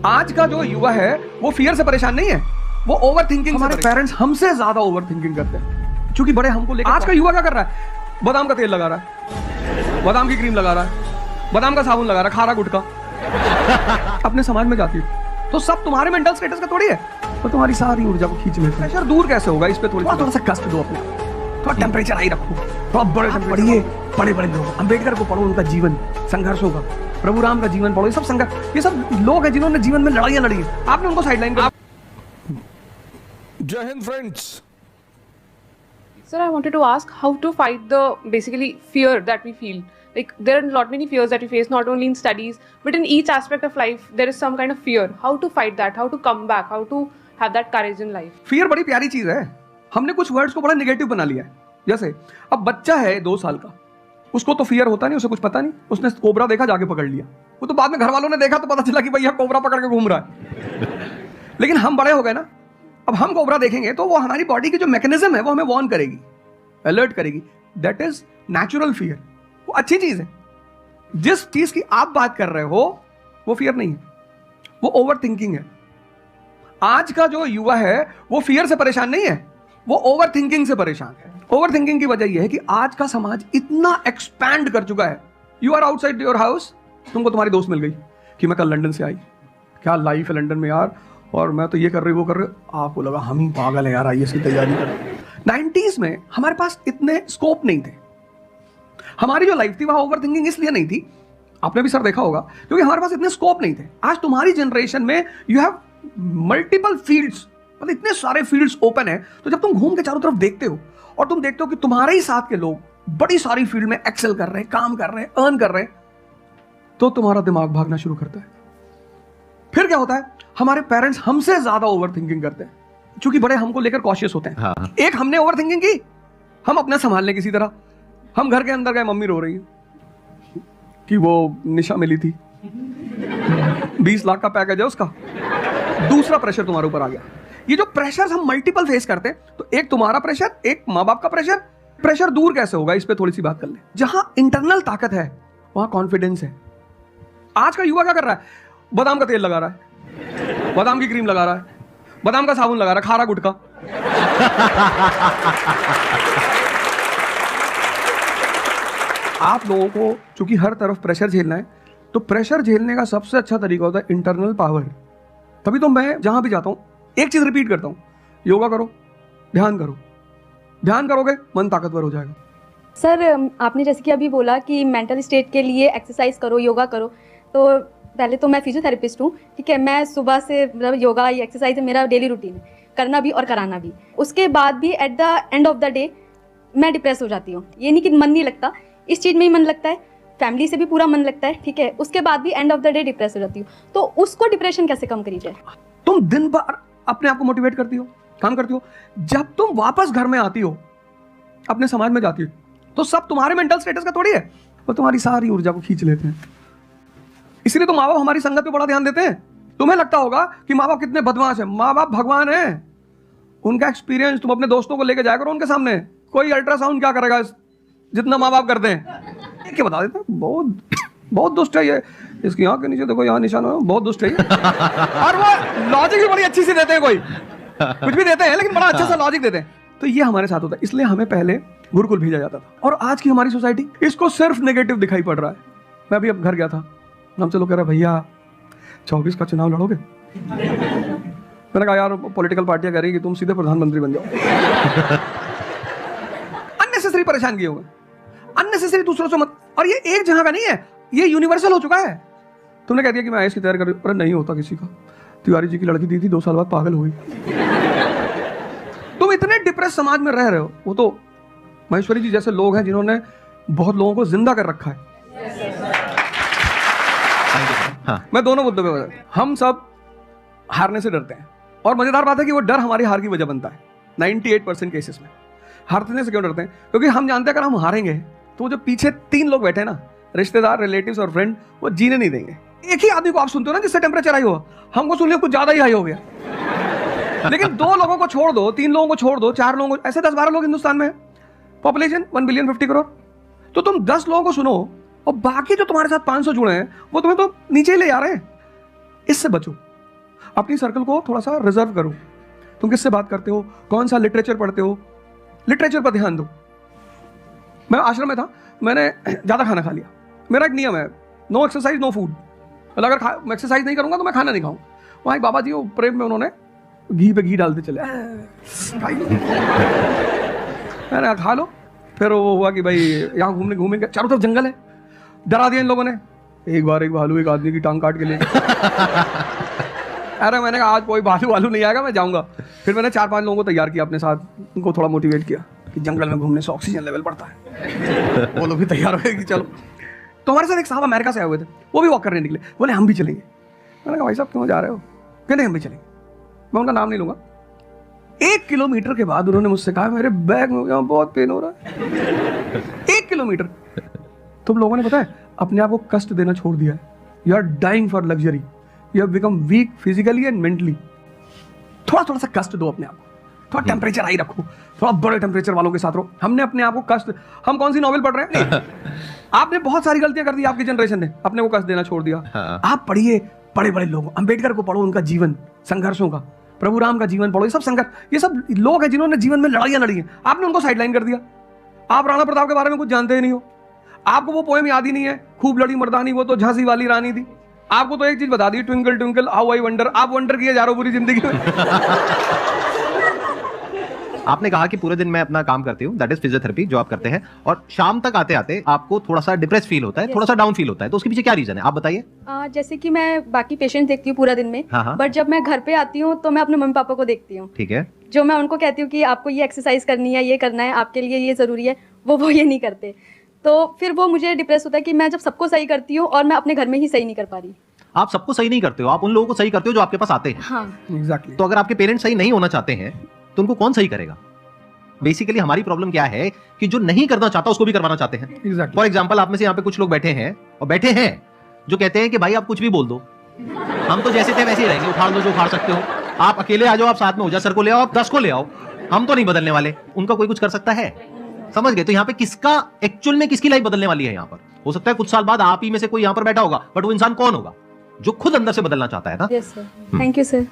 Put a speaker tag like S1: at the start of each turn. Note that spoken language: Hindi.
S1: आज का जो युवा है वो फियर से परेशान नहीं है, वो ओवर थिंकिंग। हमारे पेरेंट्स हमसे ज्यादा ओवर थिंकिंग करते हैं क्योंकि बड़े हमको लेकर। आज का युवा क्या कर रहा है? बादाम का तेल लगा रहा है, बादाम की क्रीम लगा रहा है, बादाम का साबुन लगा रहा है, खा रहा गुटखा। अपने समाज में जाती है तो सब तुम्हारे मेंटल स्टेटस का थोड़ी है, तो तुम्हारी सारी ऊर्जा को खींच लेते हैं। प्रेशर दूर कैसे होगा? इस पे थोड़ा सा कष्ट दो अपना, थोड़ा टेम्परेचर हाई रखो, थोड़ा बड़े पढ़िए, बड़े बड़े लोग, अंबेडकर को पढ़ो, उनका जीवन संघर्षों का, प्रभु राम का जीवन पढ़ो। ये सब संघर्ष, ये सब लोग हैं जिन्होंने जीवन में लड़ाइयां लड़ी है, आपने उनको साइडलाइन कर।
S2: जय Hind friends.
S3: Sir, I wanted to ask how to fight the basically fear that we feel. Like there are lot many fears that we face, not only in studies, but in each aspect of life. There is some kind of fear. How to fight that? How to come back? How to have that courage in life?
S1: Fear बड़ी प्यारी चीज है, हमने कुछ वर्ड्स को बड़ा नेगेटिव बना लिया है। जैसे अब बच्चा है 2 साल का, उसको तो फियर होता नहीं, उसे कुछ पता नहीं, उसने कोबरा देखा, जाके पकड़ लिया। वो तो बाद में घर वालों ने देखा तो पता चला कि भैया कोबरा पकड़ के घूम रहा है। लेकिन हम बड़े हो गए ना, अब हम कोबरा देखेंगे तो वो हमारी बॉडी की जो मैकेनिज्म है वो हमें वार्न करेगी, अलर्ट करेगी। दैट इज नेचुरल फियर, वो अच्छी चीज है। जिस चीज की आप बात कर रहे हो वो फियर नहीं है, वो ओवर थिंकिंग है। आज का जो युवा है वो फियर से परेशान नहीं है, वो ओवर थिंकिंग से परेशान है। ओवर थिंकिंग की वजह यह है कि आज का समाज इतना एक्सपैंड कर चुका है। You are outside your house, तुमको तुम्हारी दोस्त मिल गई कि मैं कल लंदन से आई, क्या लाइफ है लंदन में यार, और मैं तो ये कर रही वो कर रही। आपको लगा हम ही पागल है यार, आईएएस की तैयारी कर रहे। 90s में हमारे पास इतने स्कोप नहीं थे, हमारी जो लाइफ थी वहां ओवर थिंकिंग इसलिए नहीं थी, आपने भी सर देखा होगा, क्योंकि हमारे पास इतने स्कोप नहीं थे। आज तुम्हारी जनरेशन में यू हैव मल्टीपल फील्ड्स, मतलब इतने सारे फील्ड्स ओपन है। तो जब तुम घूम के चारों तरफ देखते हो और तुम देखते हो कि तुम्हारे ही साथ के लोग बड़ी सारी फील्ड में एक्सेल कर रहे हैं, काम कर रहे हैं, अर्न कर रहे हैं, तो तुम्हारा दिमाग भागना शुरू करता है। फिर क्या होता है? हमारे पेरेंट्स हमसे ज्यादा ओवर थिंकिंग करते हैं क्योंकि बड़े हमको लेकर कॉशियस होते हैं। हाँ। एक हमने ओवर थिंकिंग की, हम अपना संभाल लें किसी तरह। हम घर के अंदर गए, मम्मी रो रही है कि वो निशा मिली थी, 20 लाख का पैकेज है उसका। दूसरा प्रेशर तुम्हारे ऊपर आ गया। ये जो प्रेशर हम मल्टीपल फेस करते हैं, तो एक तुम्हारा प्रेशर, एक माँ बाप का प्रेशर। प्रेशर दूर कैसे होगा? इस पे थोड़ी सी बात कर ले। जहां इंटरनल ताकत है वहां कॉन्फिडेंस है। आज का युवा क्या कर रहा है? बादाम का तेल लगा रहा है, बादाम की क्रीम लगा रहा है, बादाम का साबुन लगा रहा है, खा रहा गुटखा। आप लोगों को चूंकि हर तरफ प्रेशर झेलना है, तो प्रेशर झेलने का सबसे अच्छा तरीका होता है इंटरनल पावर। तभी तो मैं जहां भी जाता हूं एक चीज रिपीट करता हूं, योगा करो, ध्यान करो। ध्यान करोगे मन ताकतवर हो जाएगा।
S4: सर, आपने जैसे कि अभी बोला कि मेंटल स्टेट के लिए एक्सरसाइज करो, योगा करो, तो पहले तो मैं फिजियोथेरेपिस्ट हूँ, ठीक है। मैं सुबह से मतलब योगा या एक्सरसाइज मेरा डेली रूटीन है, करना भी और कराना भी। उसके बाद भी at the end of the day मैं डिप्रेस हो जाती हूँ। ये नहीं कि मन नहीं लगता, इस चीज़ में ही मन लगता है, फैमिली से भी पूरा मन लगता है, ठीक है। उसके बाद भी end of the day depress हो जाती हूँ। तो उसको डिप्रेशन कैसे कम करी जाए?
S1: तुम दिन भर अपने आप को मोटिवेट करती हो, काम करती हो, जब तुम वापस घर में आती हो, अपने समाज में जाती हो, तो सब तुम्हारे मेंटल स्टेटस का थोड़ी है, वो तुम्हारी सारी ऊर्जा को खींच लेते हैं। इसलिए तो माँ बाप हमारी संगत पे बड़ा ध्यान देते हैं। तुम्हें लगता होगा कि माँ बाप कितने बदमाश हैं, माँ बाप भगवान है। उनका एक्सपीरियंस तुम अपने दोस्तों को लेकर जाया करो उनके सामने। कोई अल्ट्रासाउंड क्या करेगा जितना माँ बाप करते हैं, क्या बता देते हैं, बहुत बहुत दुष्ट है ये, इसकी आंख के नीचे देखो यहाँ निशान है, बहुत दुष्ट है और वो लॉजिक भी बड़ी अच्छी सी देते हैं, कोई कुछ भी देते हैं लेकिन बड़ा अच्छा सा लॉजिक देते हैं। तो ये हमारे साथ होता है, इसलिए हमें पहले गुरुकुल भेजा जाता था। और आज की हमारी सोसाइटी इसको सिर्फ नेगेटिव दिखाई पड़ रहा है। मैं अभी अब घर गया था, हमसे लोग कह रहे भैया 24 का चुनाव लड़ोगे? मैंने कहा यार पॉलिटिकल पार्टियां कह रही कि तुम सीधे प्रधानमंत्री बन जाओ। अननेसेसरी परेशान किए होंगे, अननेसेसरी दूसरों से मत। और ये एक जगह का नहीं है, ये यूनिवर्सल हो चुका है। तुमने कह दिया कि मैं आईएएस की तैयारी कर रही हूं, अरे नहीं होता किसी का। तिवारी जी की लड़की दी थी, 2 साल बाद पागल हो गई। तुम इतने डिप्रेस समाज में रह रहे हो। वो तो महेश्वरी जी जैसे लोग हैं जिन्होंने बहुत लोगों को जिंदा कर रखा है। हाँ। मैं दोनों मुद्दों पे बता, हम सब हारने से डरते हैं, और मजेदार बात है कि वो डर हमारी हार की वजह बनता है। 98% केसेस में हारने से क्यों डरते हैं? क्योंकि हम जानते हैं अगर हम हारेंगे तो वो जो पीछे 3 लोग बैठे हैं ना, रिश्तेदार, रिलेटिव्स और फ्रेंड, वो जीने नहीं देंगे। एक ही आदमी को आप सुनते हो ना जिससे टेम्परेचर हाई हुआ, हमको सुन लिया कुछ ज्यादा ही हाई हो गया। लेकिन 2 लोगों को छोड़ दो, 3 लोगों को छोड़ दो, 4 लोगों को, ऐसे 10-12 लोग हिंदुस्तान में, पॉपुलेशन 1 बिलियन 50 करोड़, तो तुम 10 लोगों को सुनो और बाकी जो तुम्हारे साथ 500 जुड़े हैं वो तुम्हें तो नीचे ही ले जा रहे हैं। इससे बचो। अपनी सर्कल को थोड़ा सा रिजर्व करो। तुम किससे बात करते हो, कौन सा लिटरेचर पढ़ते हो, लिटरेचर पर ध्यान दो। मैं आश्रम में था, मैंने ज़्यादा खाना खा लिया। मेरा एक नियम है, नो एक्सरसाइज नो फूड। अगर मैं एक्सरसाइज नहीं करूँगा तो मैं खाना नहीं खाऊंगा। वहाँ एक बाबा जी, वो प्रेम में उन्होंने घी पे घी डालते चले, मैंने खा लो। फिर वो हुआ कि भाई यहाँ घूमेंगे, चारों तरफ जंगल है, डरा दिया इन लोगों ने। एक बार एक भालू एक आदमी की टांग काट के ले अरे मैंने कहा आज कोई भालू नहीं आएगा, मैं जाऊंगा। फिर मैंने 4-5 लोगों को तैयार किया अपने साथ, उनको थोड़ा मोटिवेट किया कि जंगल में घूमने से ऑक्सीजन लेवल बढ़ता है। वो लोग भी तैयार हुए कि चलो। तो हमारे साथ एक साहब अमेरिका से आए हुए थे, वो भी वॉक करने निकले, बोले हम भी चलेंगे। मैंने कहा भाई साहब क्यों जा रहे हो? कहते हम भी चलेंगे। मैं उनका नाम नहीं लूंगा। 1 किलोमीटर के बाद उन्होंने मुझसे कहा मेरे बैग में बहुत पेन हो रहा है। 1 किलोमीटर। तुम लोगों ने पता है अपने आप को कष्ट देना छोड़ दिया है। You are dying for luxury, you have become weak physically and mentally. थोड़ा सा कष्ट दो अपने आप को, थोड़ा टेम्परेचर हाई रखो, थोड़ा बड़े टेम्परेचर वालों के साथ रहो। हमने अपने आप को कष्ट, हम कौन सी नॉवेल पढ़ रहे हैं? नहीं। आपने बहुत सारी गलतियां कर दी, आपकी जनरेशन ने अपने को कष्ट देना छोड़ दिया। आप पढ़िए बड़े बड़े लोग, अंबेडकर को पढ़ो, उनका जीवन संघर्षों का, प्रभु राम का जीवन पढ़ो। ये सब संघर्ष, ये सब लोग हैं जिन्होंने जीवन में लड़ाइयां लड़ी हैं। आपने उनको साइडलाइन कर दिया। आप राणा प्रताप के बारे में कुछ जानते ही नहीं हो, आपको वो पोएम याद ही नहीं है, खूब लड़ी मर्दानी वो तो झांसी वाली रानी थी। आपको तो एक चीज बता दी, twinkle twinkle how I wonder. आप वंडर किए जा रहे हो पूरी जिंदगी में।
S2: आपने कहा कि पूरे दिन मैं अपना काम करती हूँ, दैट इज फिजियोथेरेपी जो आप करते हैं, और शाम तक आते आते आपको थोड़ा सा डिप्रेस फील होता है, थोड़ा सा डाउन फील होता है, तो उसके पीछे क्या रीजन है आप बताइए।
S4: जैसे कि मैं बाकी पेशेंट देखती हूँ पूरा दिन में,
S2: हाँ।
S4: बट जब मैं घर पे आती हूँ तो मैं अपने मम्मी पापा को देखती हूँ।
S2: ठीक है।
S4: जो मैं उनको कहती हूँ कि आपको ये एक्सरसाइज करनी है, ये करना है, आपके लिए ये ज़रूरी है, वो ये नहीं करते। तो फिर वो मुझे डिप्रेस होता है कि मैं जब सबको सही करती हूँ और मैं अपने घर में ही सही नहीं कर पा रही।
S2: आप सबको सही नहीं करते हो, आप उन लोगों को सही करते हो जो आपके पास आते हैं।
S4: हाँ
S1: एग्जैक्टली।
S2: तो अगर आपके पेरेंट्स सही नहीं होना चाहते हैं तो उनको कौन सही करेगा? बेसिकली हमारी प्रॉब्लम क्या है कि जो नहीं करना चाहता उसको भी करवाना चाहते हैं।
S1: एग्जैक्टली।
S2: फॉर एग्जाम्पल आप में से यहाँ पे कुछ लोग बैठे हैं जो कहते हैं कि भाई आप कुछ भी बोल दो, हम तो जैसे थे वैसे ही रहेंगे, उखाड़ दो जो उखाड़ सकते हो, आप अकेले आ जाओ, आप साथ में हो जा, सर को ले आओ, आप 10 को ले आओ, हम तो नहीं बदलने वाले। उनका कोई कुछ कर सकता है? समझ गए? तो यहाँ पे किसका एक्चुअल में किसकी लाइफ बदलने वाली है? यहाँ पर हो सकता है कुछ साल बाद आप ही में से कोई यहाँ पर बैठा होगा, बट वो इंसान कौन होगा? जो खुद अंदर से बदलना चाहता है ना।
S4: Yes sir, thank you sir.